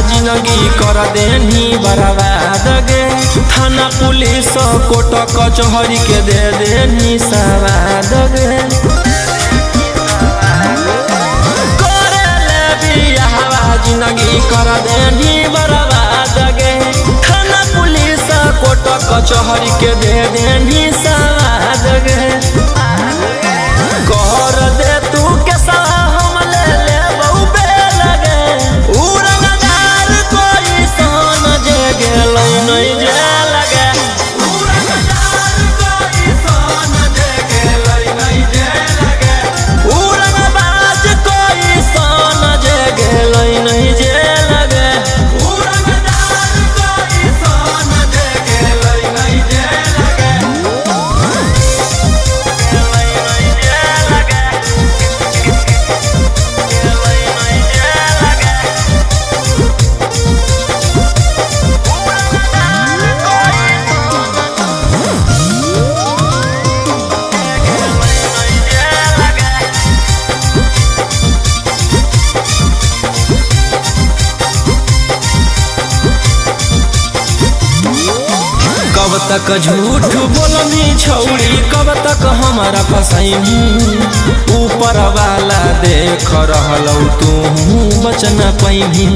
जिंदगी कर देनी बर्बाद गे। थाना पुलिस कोर्ट कचहरी के दे देनी सवाद गे। जिंदगी कर देनी बर्बाद गे। थाना पुलिस कोर्ट कचहरी के दे देनी सवाद गे। कर दे तू के हम ले ले बहु बेल गे। उड़नदार कोई सन जे गेल नहीं जेल गे। उड़नदार कोई सन जे गेल नहीं जेल गे। उड़नबाज कोई सन जे गेल नहीं जेल गे। उड़नदार कोई सन जे गेल नहीं जेल गे। कब तक झूठ बोलनी छौड़ी, कब तक हमारा फसैनी। ऊपर वाला देख रहलौ तू बच न पैनी।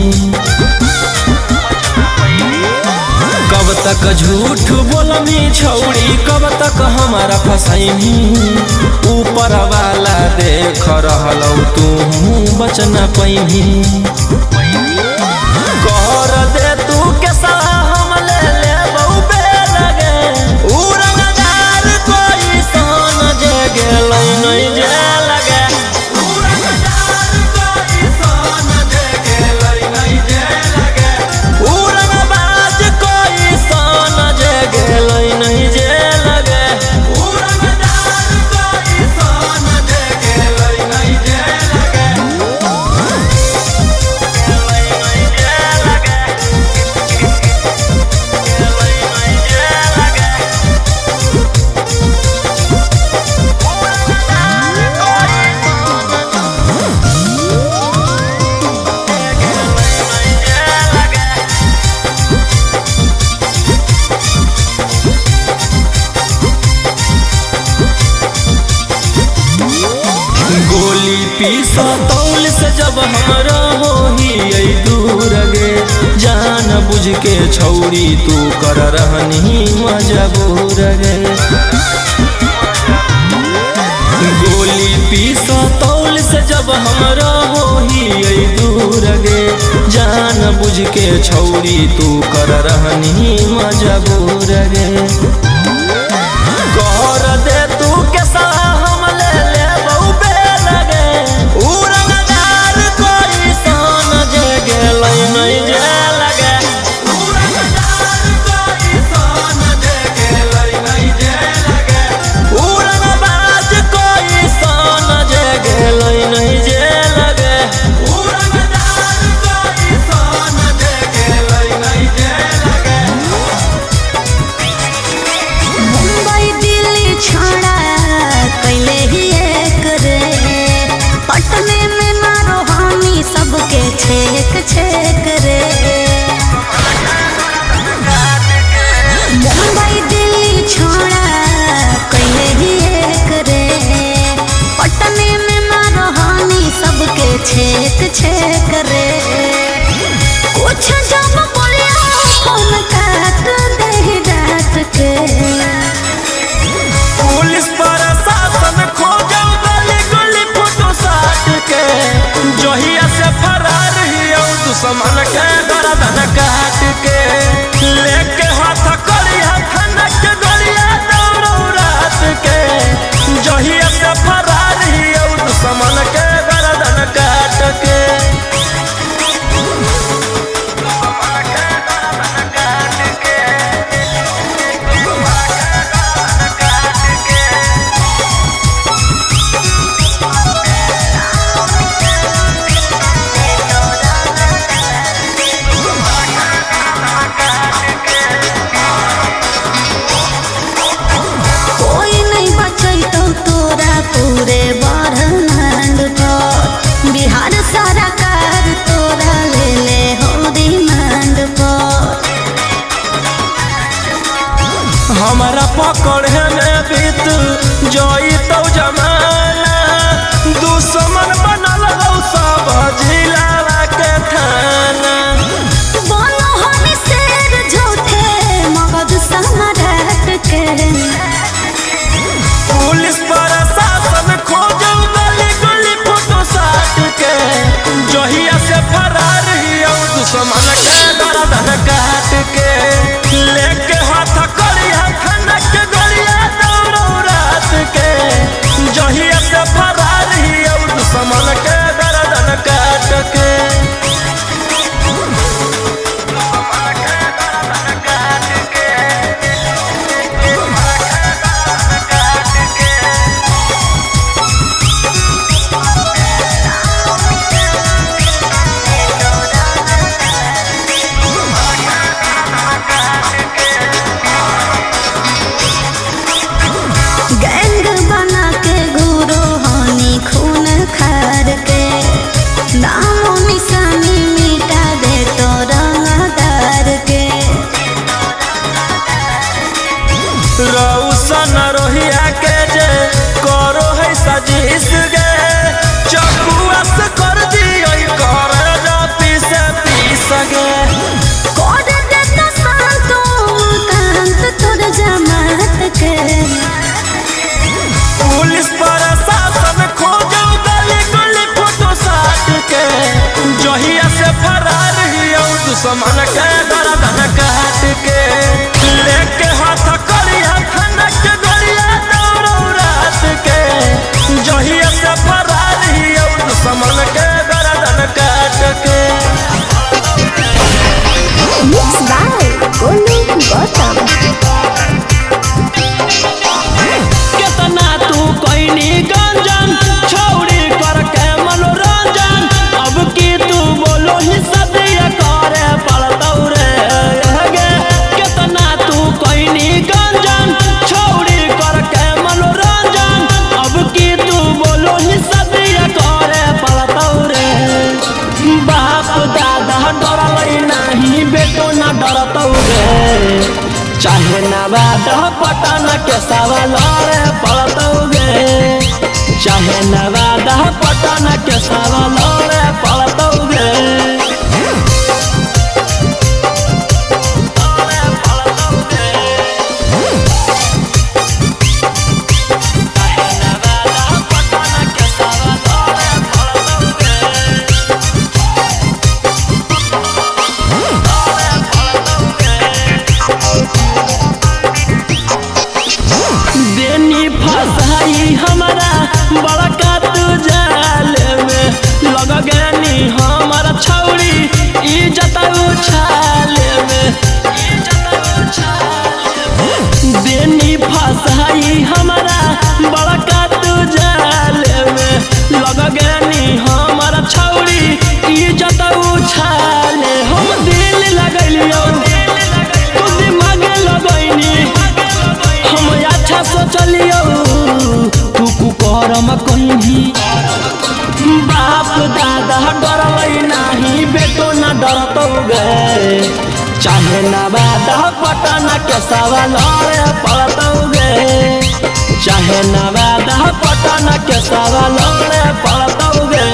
कब तक झूठ बोलनी छौड़ी, कब तक हमारा फसैनी। ऊपर वाला देख रहलौ तू बच न पैनी। कर दे तू के हम ले ले बहु बेल गे। उड़नदार कोई सन जे गेल नहीं जेल गे। उड़नदार कोई सन जे गेल नहीं जेल गे। उड़नबाज कोई सन जे गेल नहीं जेल गे। उड़नदार कोई सन जे गेल नहीं जेल गे। गोली पीसा तौल से जब हमरा होही दूर गे। जान बुझ के छौड़ी तू कर रहनी मजबूर गे। गोली पीसा तौल से जब हमरा होही दूर गे। जान बुझ के छौड़ी तू कर रहनी मजबूर गे। कर दे तू के हम ले ले बहु बेल गे। उड़नदार कोई सन जे गेल नहीं जेल गे। उड़नदार कोई सन जे गेल नहीं जेल गे। उड़नबाज कोई सन जे गेल नहीं जेल गे। उड़नदार कोई सन जे गेल नहीं जेल गे। मुंबई दिल्ली छाड़ा कैले ही एक रे। पटने में मारो हामी सबके छेक छेक रे। मुंबई दिल्ली छाड़ा कैले ही एक रे। पटने में मारो हामी सबके छेक छेक रे। कुछ जब बोलिया फोन काट दे डांट के। पुलिस प्रशासन खोजल गली गली फोटो साट के। जहिया से फरार हियो दुश्मन के गर्दन काट के। लेके हाथ करिया खनक के गोलियां दौड़ो रात के। जहिया से फरार हियो दुश्मन के गर्दन काट के। सरकार तोरा ले ले हो रिमांड पर। हमारा पकड़े में बीत जोई तो जमाना दुश्मन बनल हो सब जिला के थाना। बोलो हम शेर झूठे मगध सम्राट के। पुलिस प्रशासन खोजो गली गली फोटो साट के जहिया से फरार हियो दुश्मन के गर्दन काट के लेके हाथ करिया खनक के गोलिया दौड़ो रात के जहिया से फरार हियो दुश्मन के गर्दन काट के। गैंग बना के घूरो हनी खून खार के नामो निशानी मिटा दे तो रंगदार के। रौशन रोहिया के जे करो है सजीस गे चकुआ से कर दियो कर जा पीस गे। कोड दे तो शांतो कांत तोर जमात के। पुलिस प्रशासन खोजो गली गली फोटो साट के जहिया से फरार हियो दुश्मन के गर्दन काट के लेके हाथ करिया खनक के गोलिया दौड़ो रात के जहिया से फरार हियो दुश्मन के गर्दन काट के। Mix by Golu Gautam. केतना तू कोइनी गंजन छौड़ी करके मनोरंजन अब की तू बोलो ही सदिया करे पड़तौ रे गे। केतना तू कोइनी गंजन छौड़ी करके मनोरंजन अब की तू बोलो ही सदिया करे पड़तौ रे। बाप दादा डरलै नाही बेटो ना डरतौ रे चाहे नवाद पटन के सवाल रे पड़तौ गे चाहे नवाद पटन के सवाल रे पड़तौ गे। देनी फसाई हमारा बड़का तू जाल में लग गनी हमारा छौड़ी इज्जत उछाल में। देनी फसाई हमारा बड़का तू जाल में लग गनी हमारा छौड़ी इज्जत उछाल। हम दिल लगलियो तू दिमाग लगैनी हम अच्छा सोचलियो तू कुकरम कहीं। बाप दादा डरलै नाही बेटो ना डरतौ गे चाहे नवाद पटन के सवाल रे पड़तौ गे चाहे नवाद पटन के सवाल रे पड़तौ गे।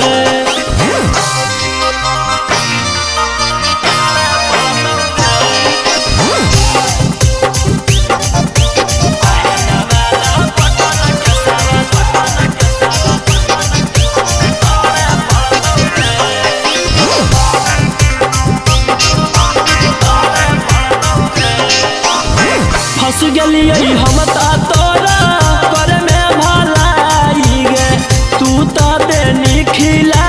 फंस गेलियै हम तोरा करे में भलाई गे तू तो देनी खिला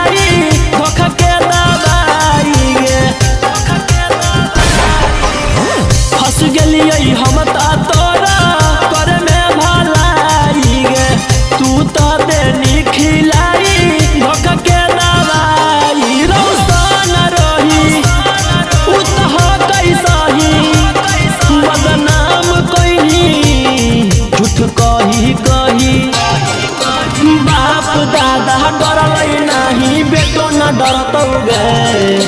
पड़तौगे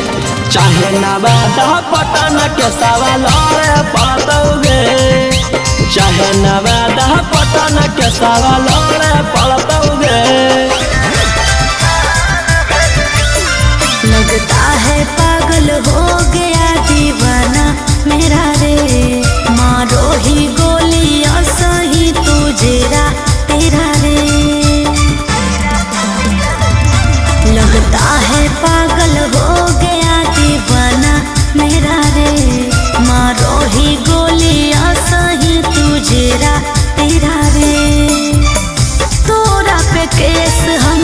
चाहे नवादा पटन के सवाल पड़तौगे चाहे नवादा पटन के सवाल पड़तौगे। लगता है पागल हो गया दीवाना मेरा रे, मारो ही गोलियां सही तुझेरा तेरा रे। लगता है पागल हो गया दीवाना मेरा रे, मारो ही गोलियां सही तुझेरा तेरा रे। तोरा पे केस हम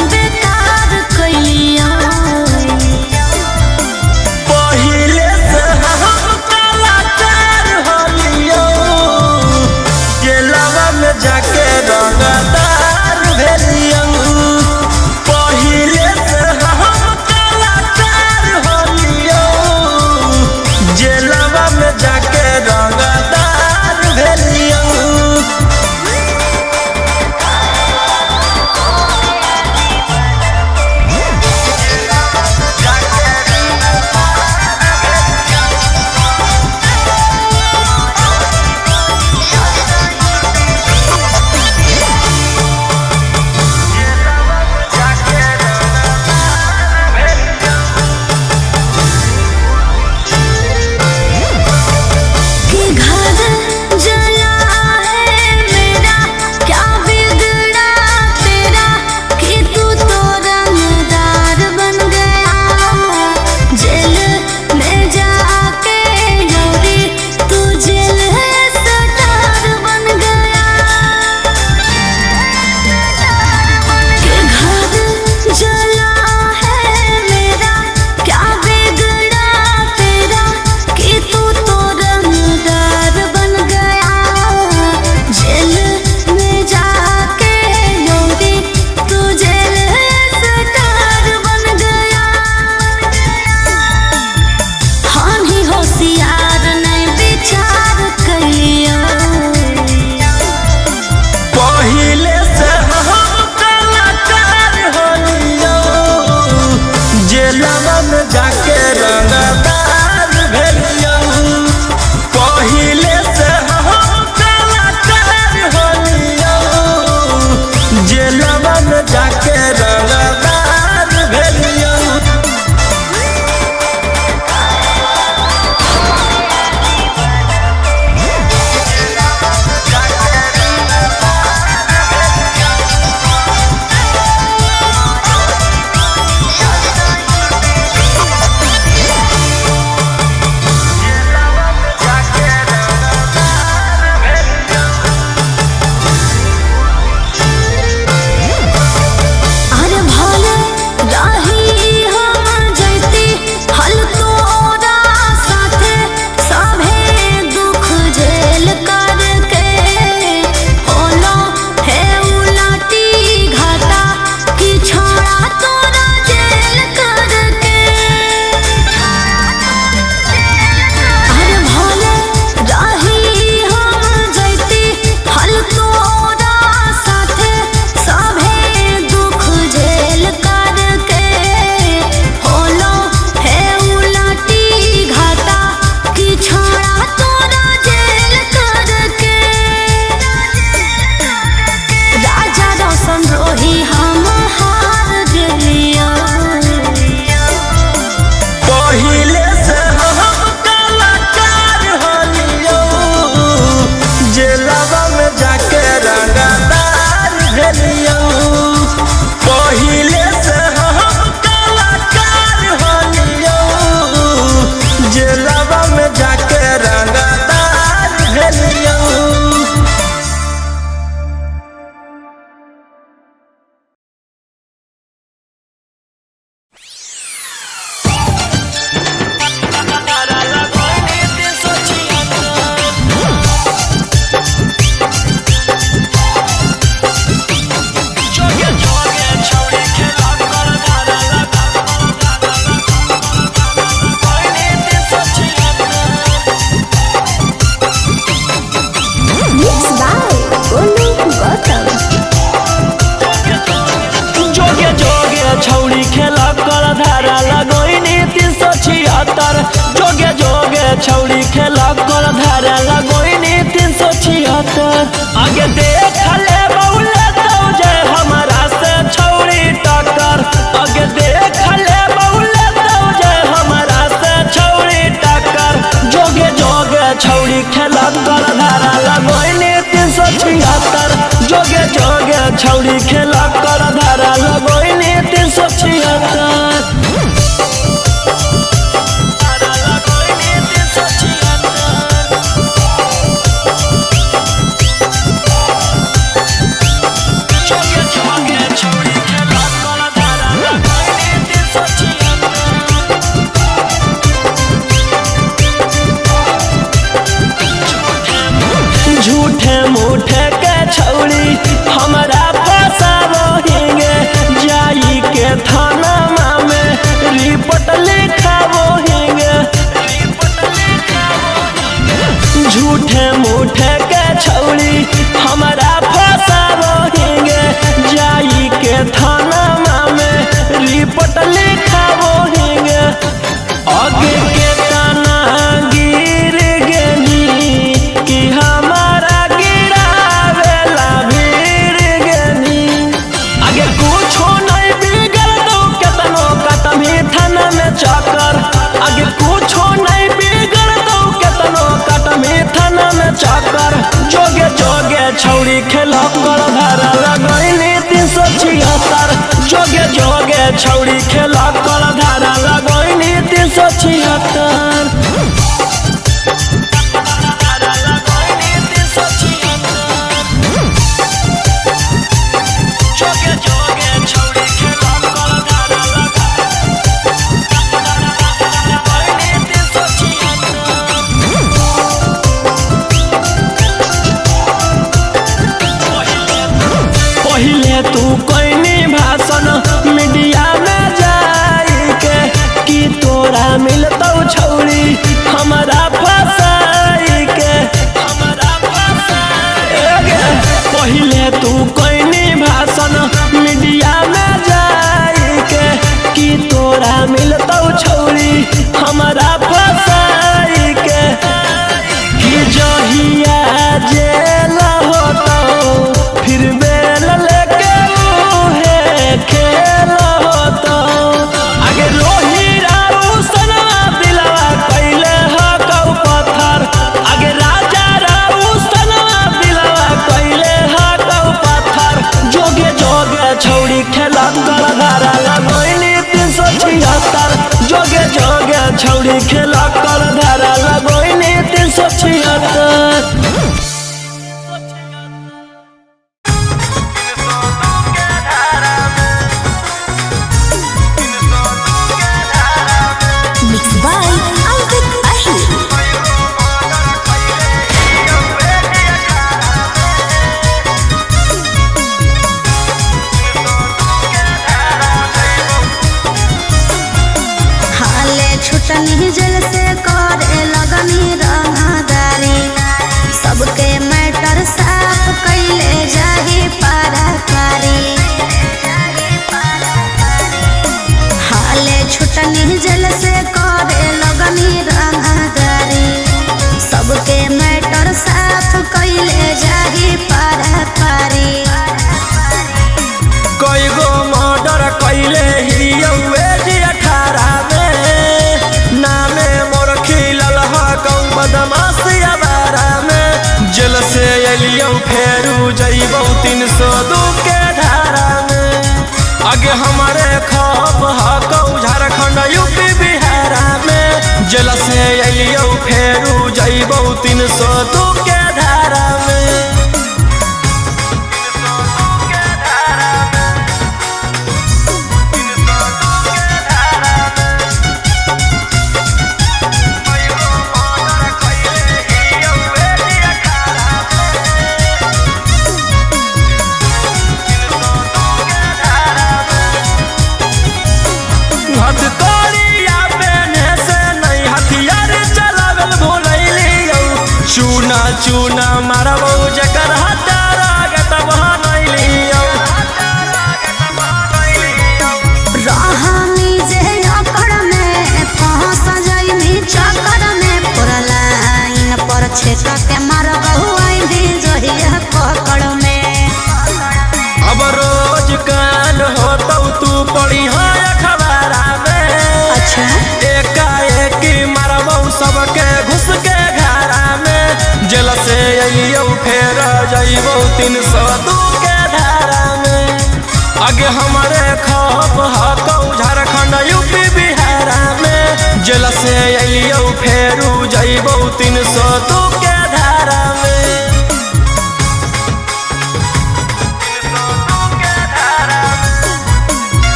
छौड़ी खेला कर धारा लगोइनी 376 आगे देख ले बउले तो जे हमारा से छौड़ी टक्कर आगे देख ले बउले तो जे हमारा से छौड़ी टक्कर जोगे जोगे छौड़ी खेला कर धारा लगोइनी 376 जोगे जोगे छौड़ी खेला कर धारा लगोइनी 376 झूठे मूठे के छौड़ी हमारा फसावोहिंगे जाई के थाना में रिपोर्ट लिखावोहिंगे झूठे मूठे के छौड़ी हमारा फसावोहिंगे जाई के थाना में रिपोर्ट लिखावोहिंगे आगे के तना गिर गेनी कि हमारा गिरावेला भीड़ गेनी आगे कुछो नहीं बिगड़ दो केतनो कतमी थाना में चक्कर आगे कुछो नहीं बिगड़ दो केतनो कतमी थाना में चक्कर जोगे जोगे छौड़ी खेला कर धारा लगोइनी 376 जोगे जोगे छौड़ी खेला कर धारा लगोइनी 376 पहिले तू कोइनी भाषण मीडिया में जाई के कि तोरा मिलतौ छौड़ी हमारा फसाई के पहिले तू कोइनी भाषण मीडिया में जाई के कि तोरा मिलतौ छौड़ी हमारा फसाई के कि जहिया जेल होतौ फिर बेल लेके उहे खेल होतौ आगे रोही राऊ सनवा दिलवा कैले हकौ पत्थर आगे राजा राऊ सनवा दिलवा कैले हकौ पत्थर जोगे जोगे छौड़ी खेला कर धारा लगोइनी 376 जोगे जोगे छौड़ी खेला कर धारा लगोइनी 376 Mixed by Albert Ahir. हाले छुटनी जल से करे लगनी रंगदारी सबके मैटर साफ कैले जाही पारा पारी हाले छुटनी जल से करे लगनी रंगदारी सबके मैटर साफ कैले जाही पारा पारी कई गो मर्डर कैले हियौए जी 18 में नामे मोर खिलल हकौ बदमाशी अबारा में जेल से एलियौ फेरू जइबौ 302 के धारा में आगे हमारे खप हकौ झारखंड यूपी बिहार में जेल से एलियौ फेरू जइबौ 302 के धारा में चूना मारबौ जकर हटारा गट बहनैलियौ रहनी जे अकड़ में फंस जाइनी चक्कर में पूरा छेका के मारबहु आइंधी जोहिया पकड़ में। अब रोज कान होतौ तू पड़ी है अखबारा में। अच्छा एकाएकी मारबहु सबके घुस के घरा में। जेल से अइयौ फेर जइबौ 302 के धारा में। आगे हमारे खप हकौ झारखंड यूपी बिहारा में। जेल से अइयौ फेरू जइबौ 302 के धारा में।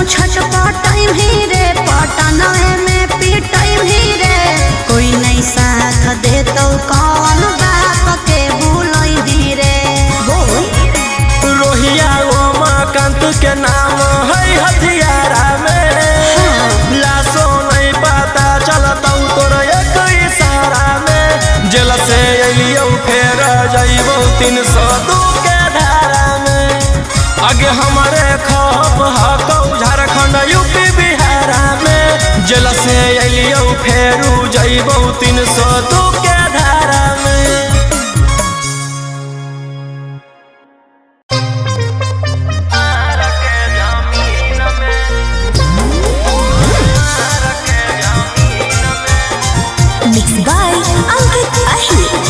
छटपटाई भी रे पटना में पिटाई भी रे। कोई नहीं साथ दे तो कौन बाप के भूलई भी रे। रोहिया उमाकांत के नाम है हथियारा में। लाशो नहीं पता चलतौ तोर एक इशारा में। जेल से अइयौ फेर जइबौ 302 के धारा में। आगे हमारे खप हकौ झारखंड यूपी बिहारा में। जेल से अइयौ फेरू जइबौ 302 के धारा में। मिक्स बाय अंकित अहिर।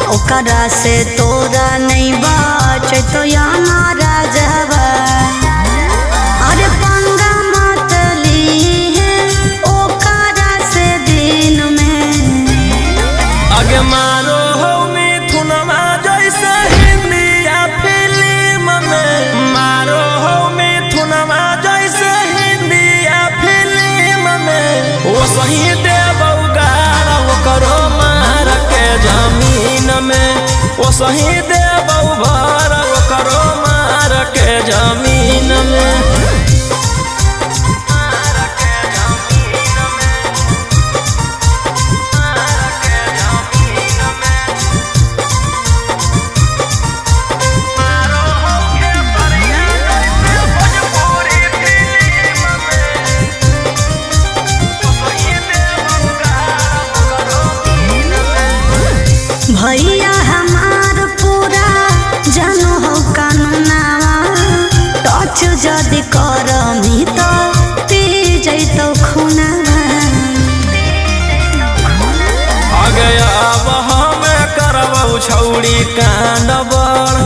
ओकरा से तोरा नहीं बचे तो हमारा जवा। अरे पंगा मत ली है ओकरा से दिन में। आगे मारो हो मिथुनमा जैसे हिंदिया फिल्म में। मारो हो मिथुनमा जैसे हिंदिया फिल्म में। वो सही देबौ गारा वो करो मार के जमीन में। वो सही देबौ भर वो करो मार के जमीन में। भैया हमार पूरा जानो हो कानूनावा। टच जदि करमी तो पी जैतौ खूनावा। आगे अब हमें करबौ छौड़ी कांड बड़।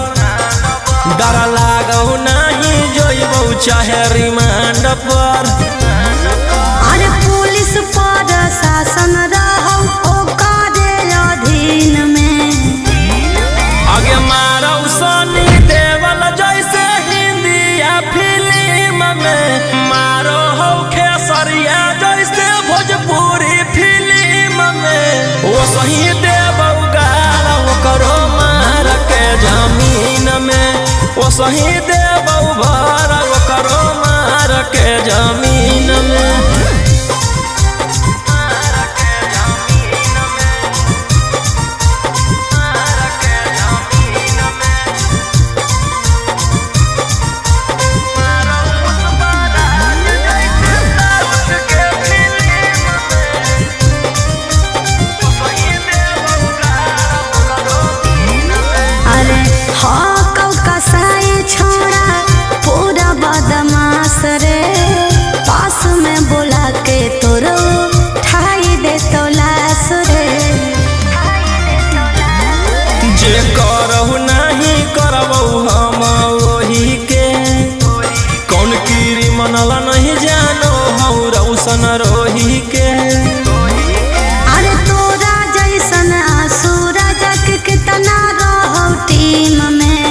डर लागौ नहीं जोइबौ चाहे रिमांड पर। अरे पुलिस पर शासन रहौ ओकरे अधीन में। आगे मारौ सनी देवल जैसे हिंदिया फिल्म में। मारो हो खेसरिया जैसे भोजपुरी फिल्म में। वो सही देबौ गारा वो करो मार के जमीन में। वो सही देबौ भर वो करो मार के जमीन में। कसाई छोड़ा पूरा बदमाश रे। पास रौशन रोही के। अरे तोरा जैसन सूरज के कितना रहो टीम में।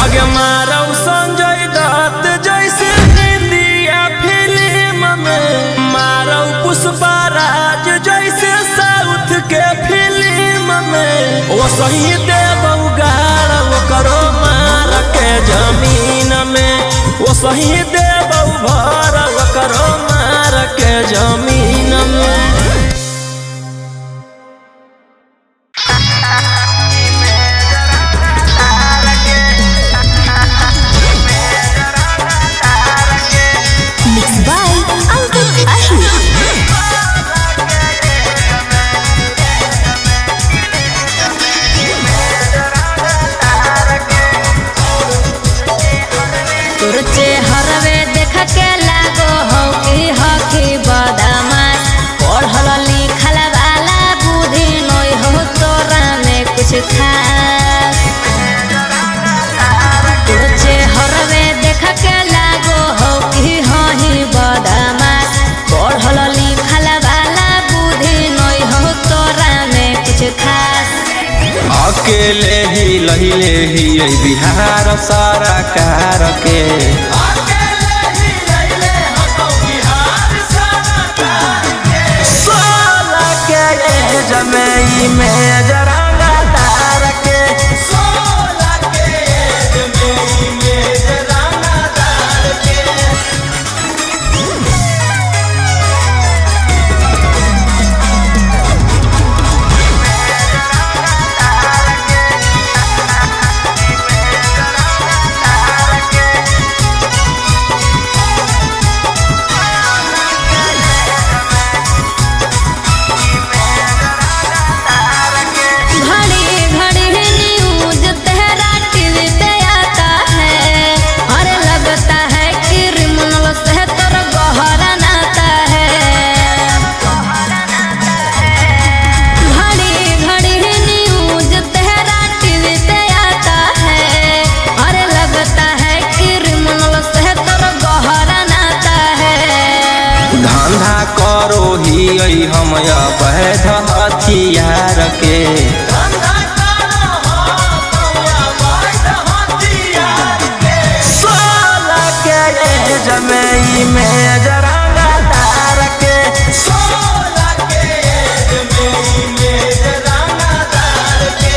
आगे मारो संजय दत्त जैसे इंडिया फिल्म में, मारो पुष्पा राज जैसे साउथ के फिल्म में। वो सही देबौ गाड़ करो मार के जमीन में, वो सही देबौ भर करो मार के जमीन में। Mixed by Ankit Ahi। तुरचे हरवे देख के लागो हो कि हकी बदमाश। पढ़ल लिखल वाला बुद्धि नई हो तोरा में कुछ खास। तुरचे हरवे देख के लागो हो कि हही बदमाश। पढ़ल लिखल वाला बुद्धि नई हो तोरा में कुछ खास। अकेले ही लहिले ही बिहार सरकार के। सोला के जमई में जरंगा तार के। सोला के जमई में जरंगा तार के। हम अवैध हथियार के। सोला के जमई में जरंगा तार के। सोला के जमई में जरंगा तार के।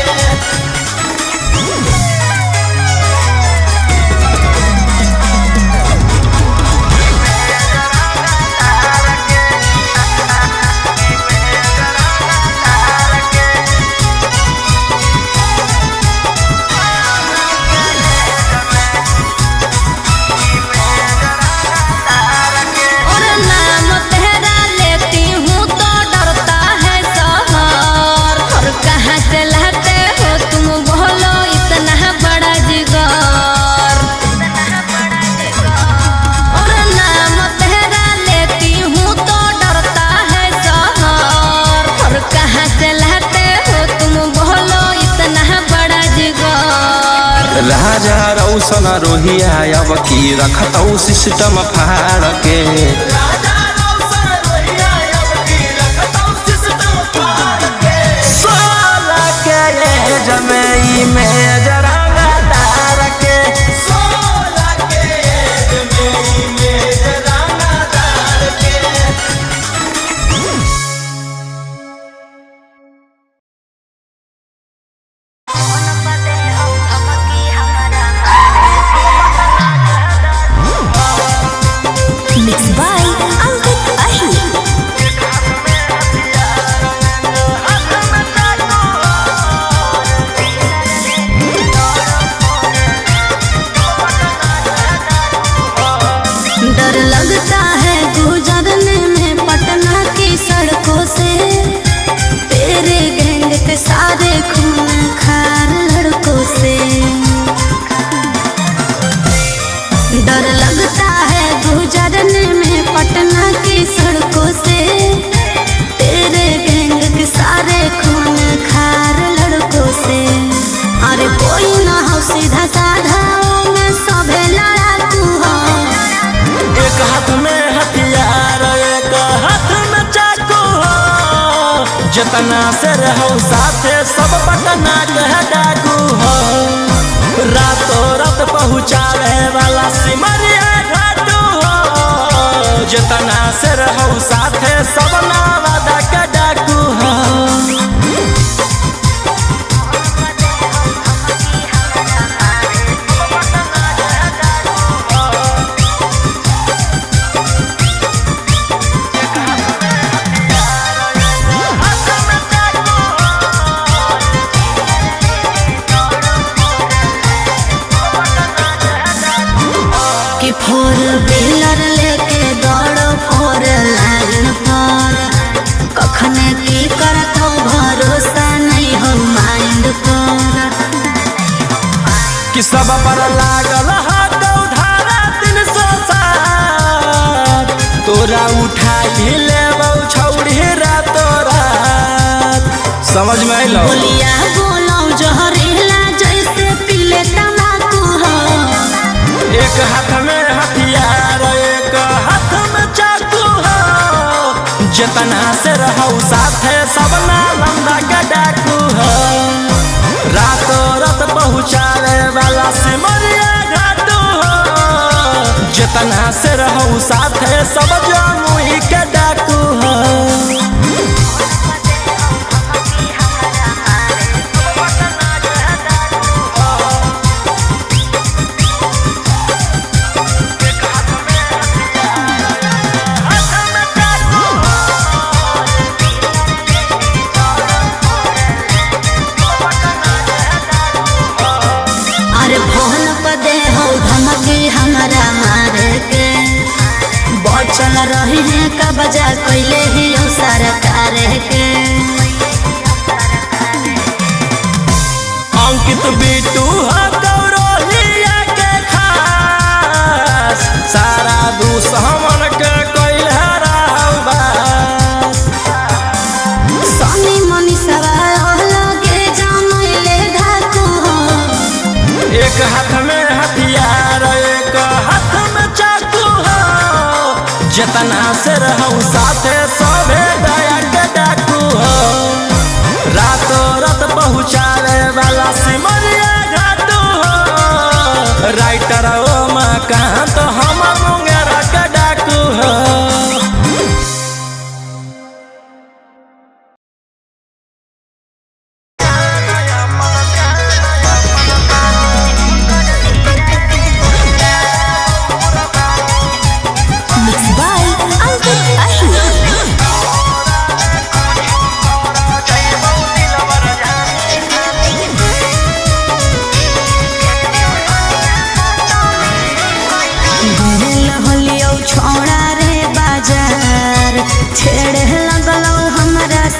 राजा रौशन रोहिया अब की रखतौ सिस्टम फाड़ के। सोला के जमई में जरंगा तार के। सोला के जमई में जरंगा तार के। Mixed by Ankit Ahi। डर लगता है गुजरने में पटना की सड़कों से। तेरे गैंग के सारे खून खार लड़कों से। डर लगता है गुजरने में जेतना से रहू साथे सब पटना के डाकू हो रातों रात पहुँचावे वाला सिमरिया घाटू हो जेतना से रहू साथे सब नवादा के डाकू हो। फोर व्हीलर लेके दौड़ो फोर लाइन पर कखने की करत हो भरोसा नहीं हो माइंड पर कि सब पर लागल धारा 360 तोरा उठा ले छौड़ी रातो रात समझ में आइलो बोलिया बोलो जहरीला जैसे पीले तम्बाकू हो एक हाथ में हथियार एक हाथ में चाकू हो जेतना से रहू साथे सब नालंदा का डाकू हो रातों रात पहुँचावे वाला सिमरिया घाटू हो जेतना से रहू साथे सब जमुई के डाकू हो। हमारा मारे के बचल रही है का बजा कैले ही सरकार के अंकित बिटू गौरवलिया के खास सारा दुश्मन के कैल बस सनी मनी सवाल के जानले धाकू एक हाथ में हथियार एक हाथ में चाकू हो जेतना से रहू साथे सभे दया के डाकू हो रातों रात पहुँचावे वाला सिमरिया घाटू हो राइटर ओ कहाँ तो हम मुंगेरा के डाकू हो।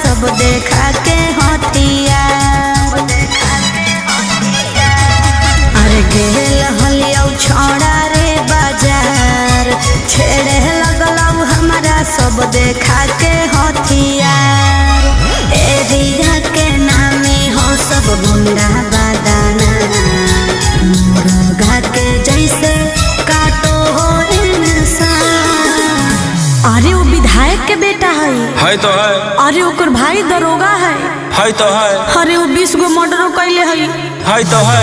सब देखा के हथियार अरे गेल हलियौ छौड़ा रे बाजार छेड़े लगलौ हमारा सब देखा के हथियार एरिया के नामे हो सब गुंडा बादाना मुर्गा के जैसे काटो हो इंसान। अरे वो विधायक के बेटा है तो है अरे ओकर भाई दरोगा है तो है अरे वो 20 गो मर्डर कैले है तो है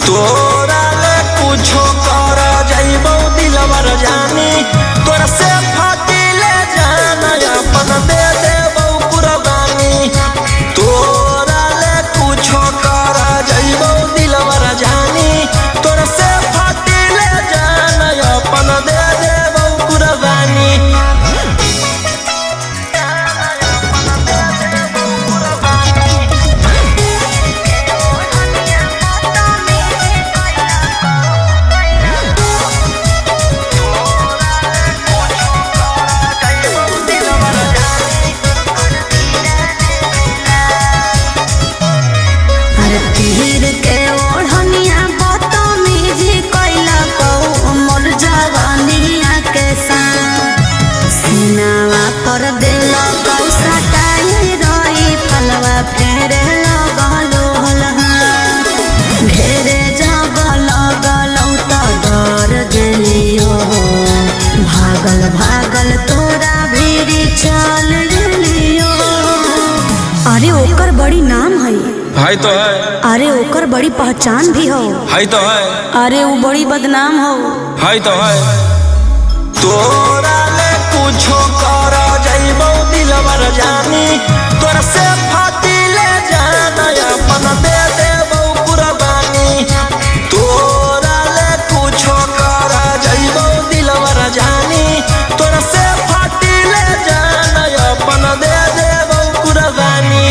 तोरा ले कुछो कर जाइबो दिलवर जानी तोरा से फाटी ले जाना अपन दे देबो कुर्बानी तोरा ले कुछो कर जाइबो दिलवर जानी तोरा से फाटी ले जाना अपन दे देबो कुर्बानी। तीर के ओढ़निया बदतमीजी कैला कौ मोर जवानिया के साथ सीनावा पर दिल कौ सटाई रही फलवा फेरे लगलो घेरे जब लगलौ तो डर गेलियो भागल भागल तोरा भीड़ चल गेलियो है तो है। अरे ओकर बड़ी पहचान भी हो। है तो है। अरे वो बड़ी बदनाम हो। है तो है। तोरा ले कुछो कर जइबो दिलवर जानी तोरा से फाटी ले जाना अपन दे देबो कुर्बानी। तोरा ले कुछो कर जइबो दिलवर जानी तोरा से फाटी ले जाना अपन दे देबो कुर्बानी।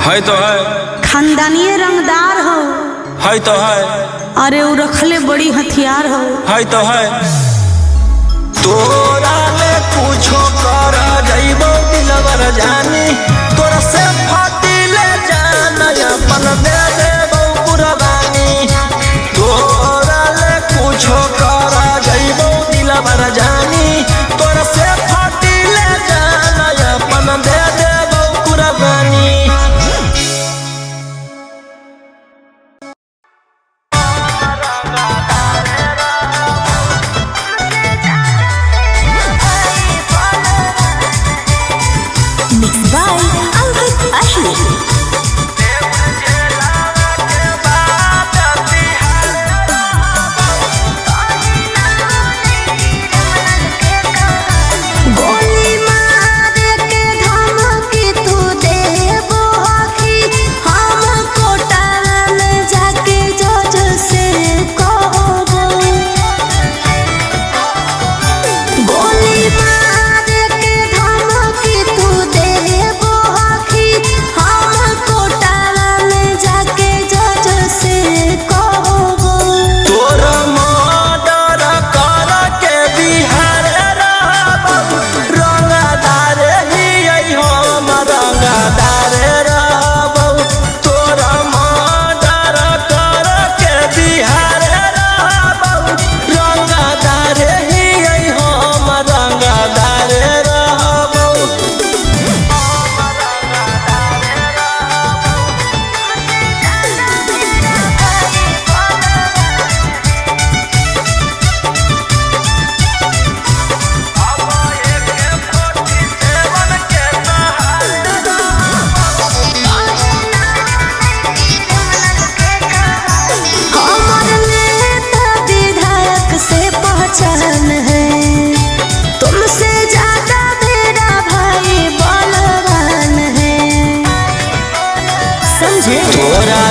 है तो है। खानदानीय रंगदार हो। है तो है। अरे वो रखले बड़ी हथियार हो। है तो है। तोरा ले कुछो कर जइबो दिलवर जानी तोरा से फाटी ले जाना अपन दे देबो कुर्बानी। तोरा ले कुछो कर जइबो दिलवर जानी तोरा से फाटी ले जाना अपन दे देबो कुर्बानी।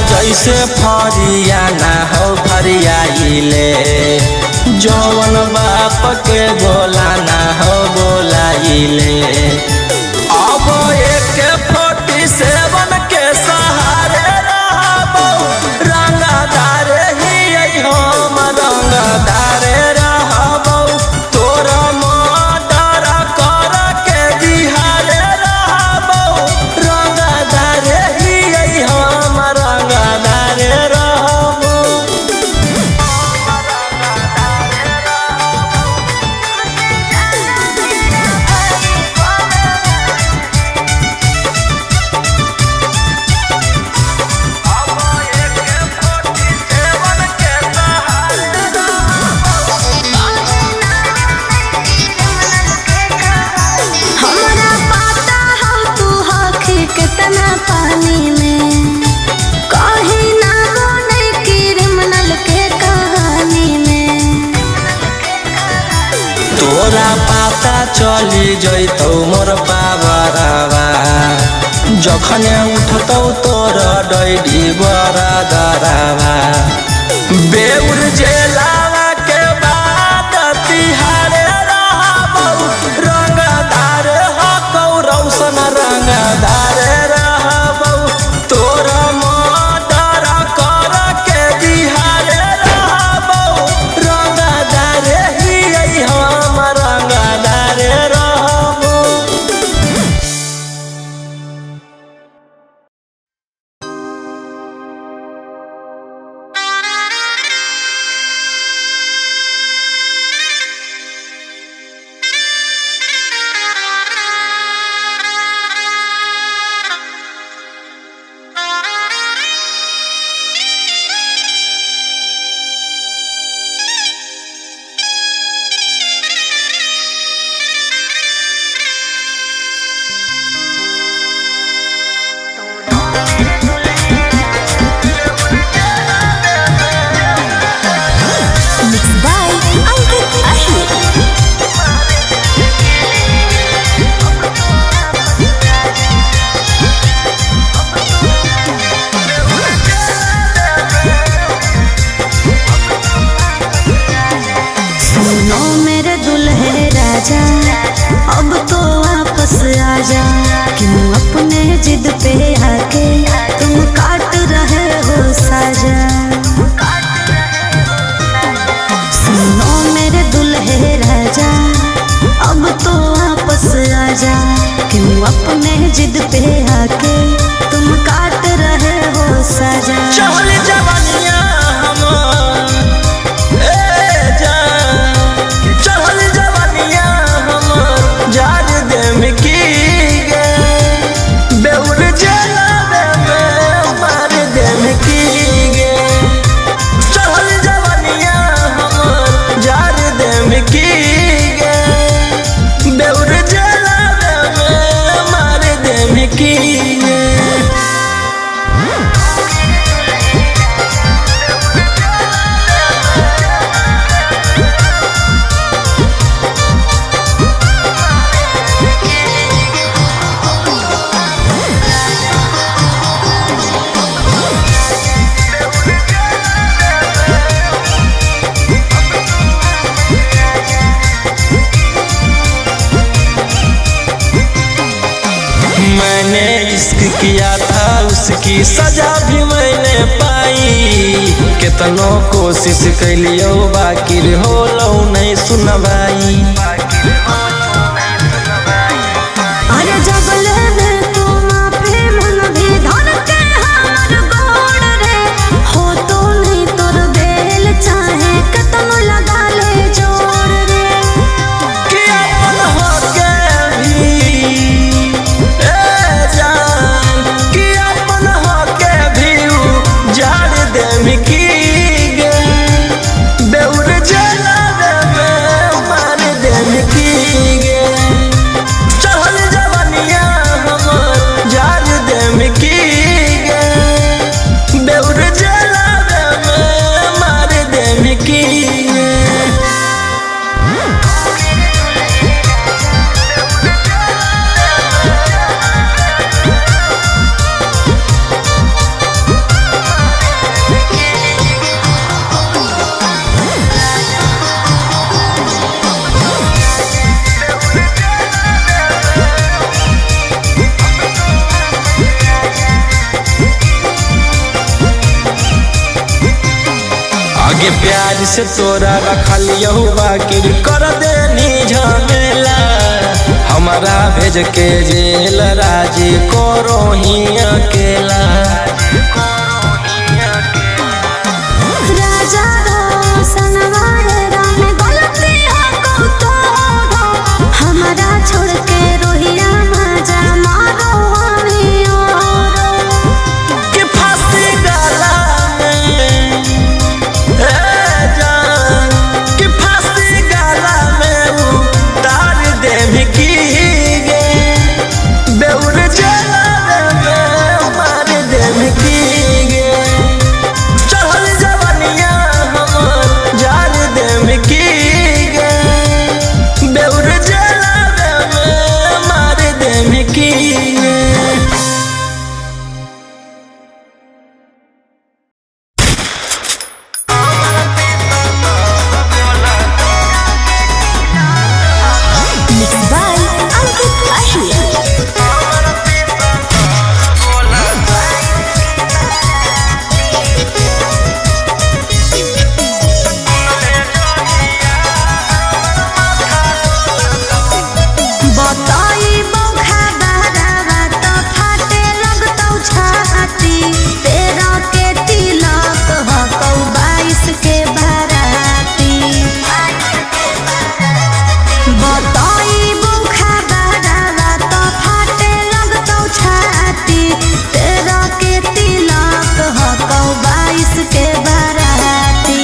जैसे फरिया ना हो फरियाइले जौवन बाप के गोला ना हो बोलाइले। अब एक 47 के सहारे रहबो रंगदार ही हम रंगदार रहबो तोरा मर्डर कर के बिहारे रहबो रंगदार ही हम रंगदार रहबो। पानी में कहीं ना बने क्रिमिनल के कहानी में तोरा पता चली जइतौ मोर बाबरवा जखने उठतौ तोर डैडी बरदरवा। बेउर जेलावा के बाद तिहारे रहबौ रंगा आजा, क्यों अपने जिद पे आके तुम काट रहे हो साजा। सुनो मेरे दुल्हे राजा, अब तो वापस आजा, क्यों अपने जिद पे आके तुम काट रहे हो साजा। चहल जवानिया हमार चहल जवानिया हमार जार दे में की गे, बेउर जला में मार दे में की गे। चहल जवानिया हमार जार दे में की गे, बेउर जला में मार दे में की गे। मैंने इश्क किया था उसकी सजा भी मैंने पाई, कितनों कोशिश कैलियो बाकी हो लो नहीं सुनवाई। अरे जबले में तू माफी मन भी धन के हमर गोड़ रे, हो तो नहीं तोर बेल चाहे कतम लगा ले जोड़ रे। कि अपन होके भी कि अपन होके भी जाड़ दे में की गे, बेउर जला में मार दे में की गे। चहल जवानिया हमार जाड़ दे में की गे, बेउर जला में मार दे में की गे। आगे प्यार से तोरा रखलियो बाकी कर देनी झमेला, हमारा भेज के जेल राजी करो ही अकेला। राजा रोशन वाले राम गलती हो तो हमारा छोड़ के रोहिया मजा मारो हमें और कि फांसी गला में जान, कि फांसी गला में उतार दे में की गे, बेउर जला में मार दे में की गे। चहल जवानिया हमार जार दे में की गे, बेउर जला में मार दे में की गे। Mixed by Ankit Ashia। बताई बौखा बारावा तो फाटे लगतौ छाती, तेरा के तिलक हकौ 22 के बाराती। बताई बौखा बारावा तो फाटे लगतौ छाती, तेरा के तिलक हकौ 22 के बाराती।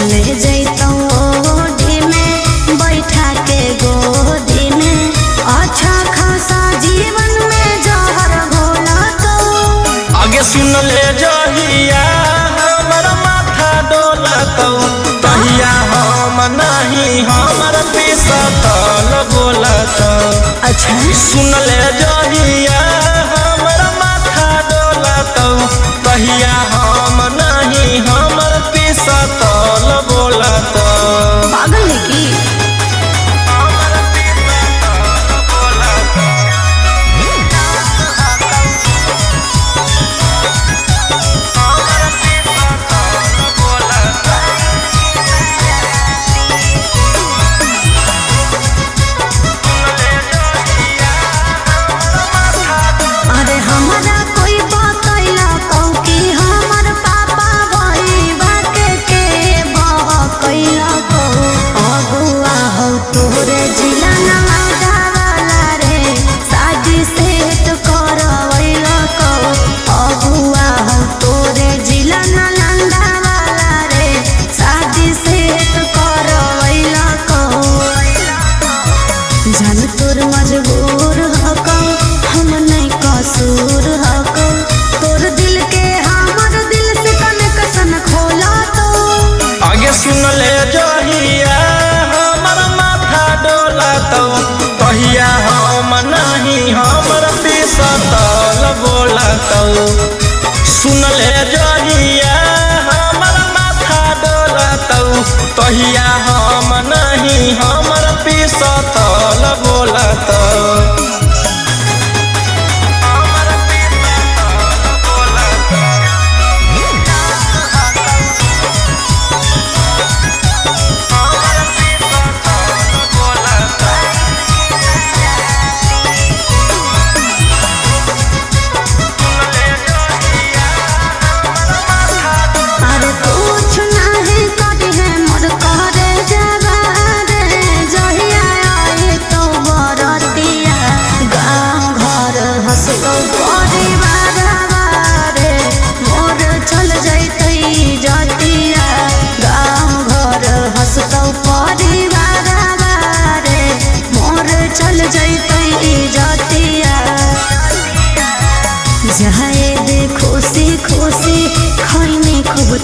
ले जैतौ ओढ़ी में बैठा के गोदी में, अच्छा खासा जीवन में जहर घोला तो। आगे सुन ले जहिया हमर माथा डोलतौ, तहिया हम नहीं हमर पिसतल बोलतौ। अच्छा सुन ले जहिया हमर माथा डोलतौ, तहिया हम नहीं हमर पिसतल बोलतौ। पागल है की? हमर पिसतल बोलतौ। बोलतौ सुन ले जहिया हमर माथा डोलतौ तहिया हम नहीं हमर पिसतल बोलतौ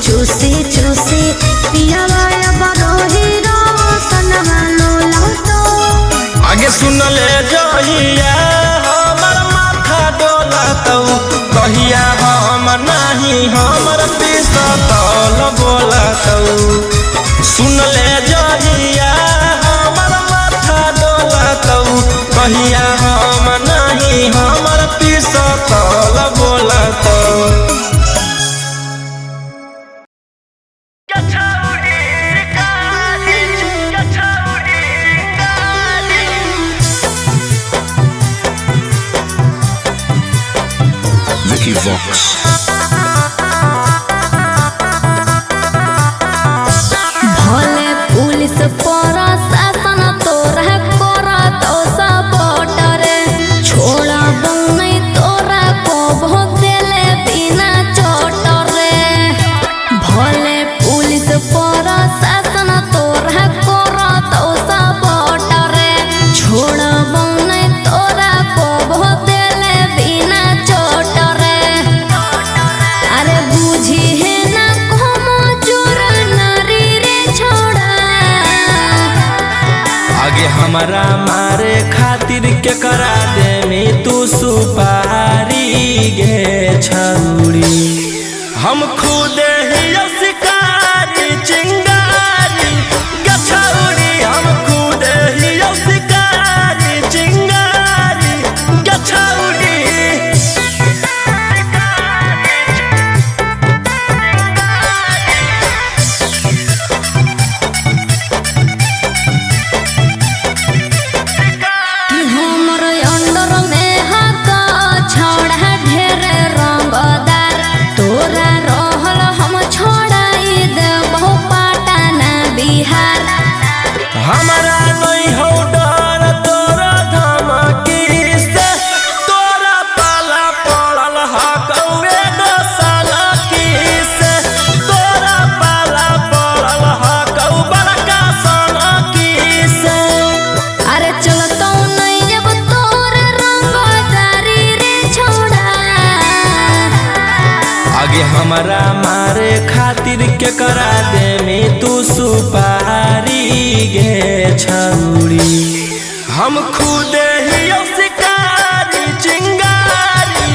चूसी चूसी पियावाया बरोही रोशनमा लोलतो आगे सुन ले जहिया हमर माथा डोलतौ कहिया हम नहीं हमर पिसतल बोलतौ सुन ले जहिया हमर माथा डोलतौ कहिया हम नहीं हमर पिसतल बोलतौ Vox भले पुलिस प्रशासन तोरा करत सपोर्ट रे छोड़ा बनै तोरा को भोग देले बिना चोट रे भले पुलिस प्रशासन तोरा करत सपोर्ट रे छोड़ा बनै तोरा को भोग देले बिना चोट रे अरे बुझी है ना कोमो चोर नारी रे छोड़ा आगे हमारा मारे खातिर के करा दे में तू सुपारी गे छौरी हम खुद ही शिकारी चिंगारी गे छौरी हम खुद ही शिकारी चिंगारी गे छौरी कि हमर अंडर में हक छोड़ा ढेर रंगदार तोरा रहल हम छोड़ाई देबो पटना बिहार हमारा नहीं हो डर तोरा धमकी से तोरा पाला पड़ल हकौए दसाला की से तोरा पाला पड़ल हकौ बड़का साला की से अरे चलतो नहीं अब तोर रंगदारी रे छोड़ा आगे हमारा मारे खातिर के करा दे में तू सुपारी गे छौरी हम खुद ही शिकारी चिंगारी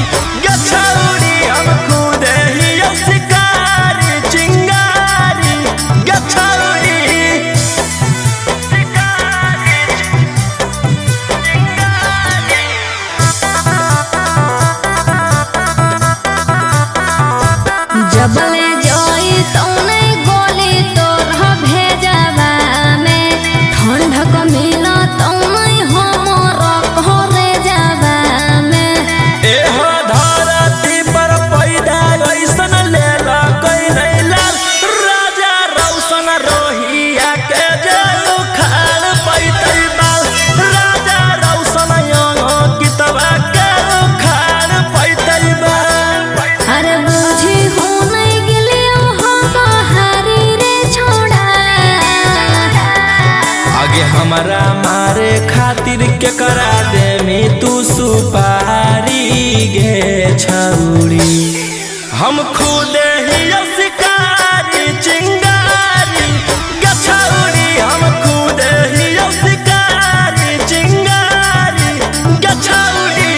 गे छौरी हम खुद ही शिकारी चिंगारी गे छौरी जबले जोई तो नहीं गोली तोर भेजवा में ठंडक मिला तो नहीं हमर घरे जावा में एह धरती पर पैदा ऐसन लेला कोई नहीं लाल राजा रौशन रोहिया के जेल उखाड़ पैतै बाल राजा रौशन कितवा के उखाड़ पैतै बाल अरे बुझी हो नहीं गेलियो हम हारी रे छोड़ा आगे हमारा मारे खातिर के करा दे में तू सुपारी गे छौरी हम खुद ही शिकारी चिंगारी गे छौरी हम खुद ही शिकारी चिंगारी गे छौरी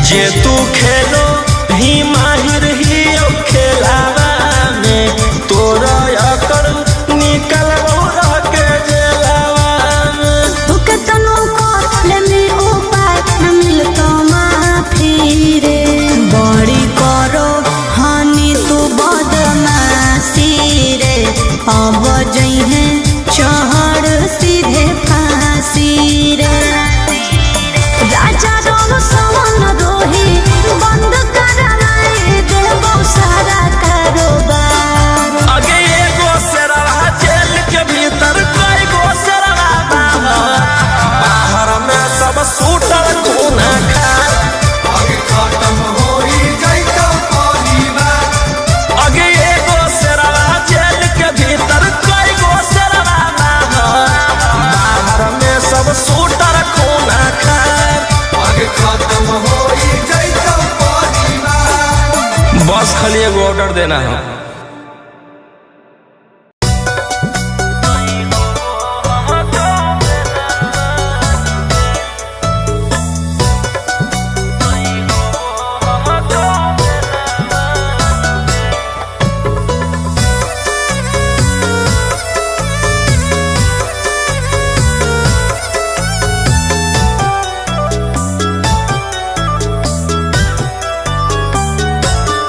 जे तू खेलो ही माहिर ही खेलावा में तोरा अकड़ निकल रह के जेलावा में। तुके तनो ले में उपाय न मिलतो माफी रे बड़ी करो हानि तू बदमाशी रे अब जइहे चढ़ सीधे फांसी रे। राजा रोम सवन रोही बंद कराए देबो सारा कारोबार। आगे एगो शेरवा जेल के भीतर कई गो शेरवा बाहर में सब सूटर कोना खार। आगे खत्म होई जाइतो परिवार। आगे एगो शेरवा जेल के भीतर कई गो शेरवा बाहर में सब सूटर कोना खार। आगे खत्म होई जाइतो परिवार। बस खाली एगो ऑर्डर देना है।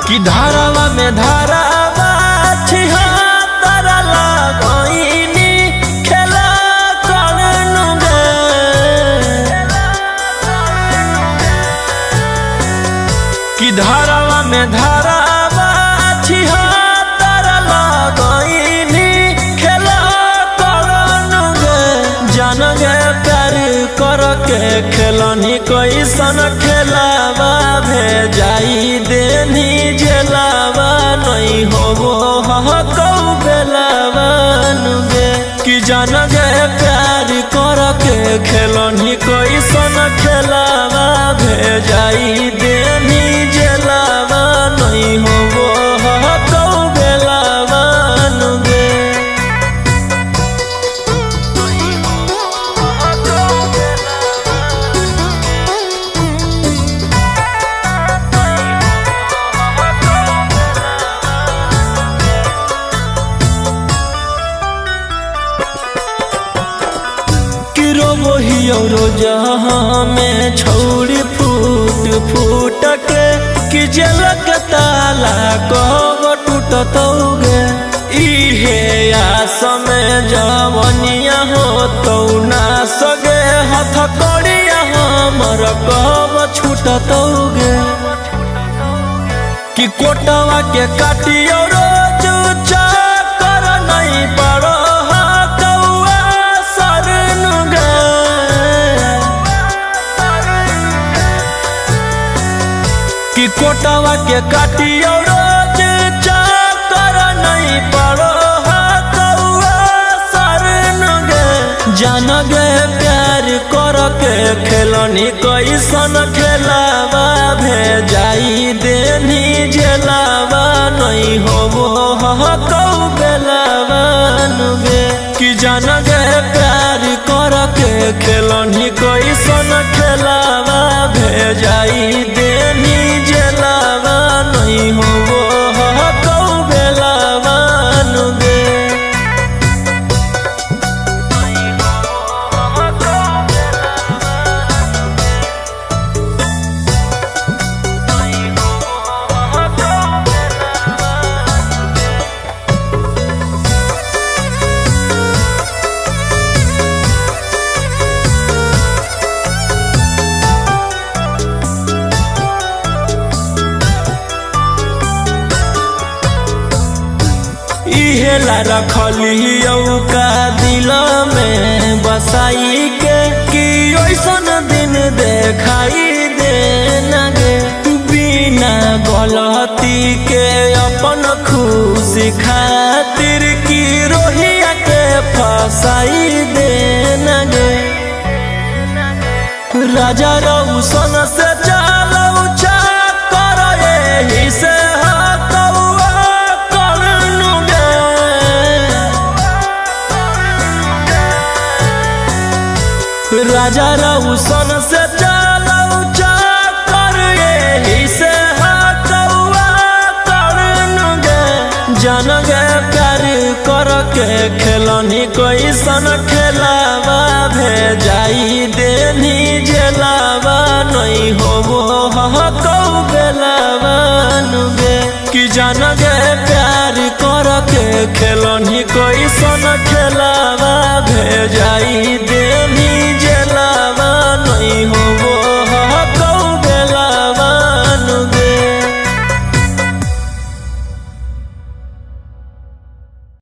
कि धारावा में धारावा छिहत्तर लगइनी खेला करनुगे। कि धारावा में धारावा छिहत्तर लगइनी खेला करनुगे। जान गे प्यार करके खेलनी कैसन खेलावा भेजाई देनी जेलावा नहीं होबो हकौ बेलावा नुगे। कि जान गे प्यार करके खेलनी कैसन खेलावा भेजाई देनी जेलावा नहीं होबो हकौ बेलावा नुगे। जहाँ में छौड़ी फूट फूट के कि जलक ताला कब टूटतौगे। इहे आस में जवनिया हो तो ना सगे हथ कड़िया हमर कब छूटतौगे। कि कोटवा के काटियो रोज चाकर नहीं पड़ो कि कोटवा के काटियो रोज चाकर नहीं पड़ो हकौआ सरन गे। जान गे प्यार करके खेलनी कैसन खेलावा भेजाई देनी जेलावा नहीं होबो हकौ बेलावा नुगे। कि जान गे प्यार करके खेलनी कैसन खेलावा भेजाई देनी जेलावा नहीं होबो हकौ बेलावा नुगे। इहेला रखली का दिल में बसाई के कि ऐसन दिन देखाई देना गे। बिना गलती के अपन खुशी खातिर की रोहिया के फसाई देना गे। राजा रौशन से चलऊ चाकर एही से राजा रौशन से चलऊ चाकर के खेलनी कोई सन खेलावा भेजाई देनी जेलावा नहीं होबो हकौ बेलावा नुगे कि जान गे प्यार कर के खेलनी कोई सन खेलावा भेजाई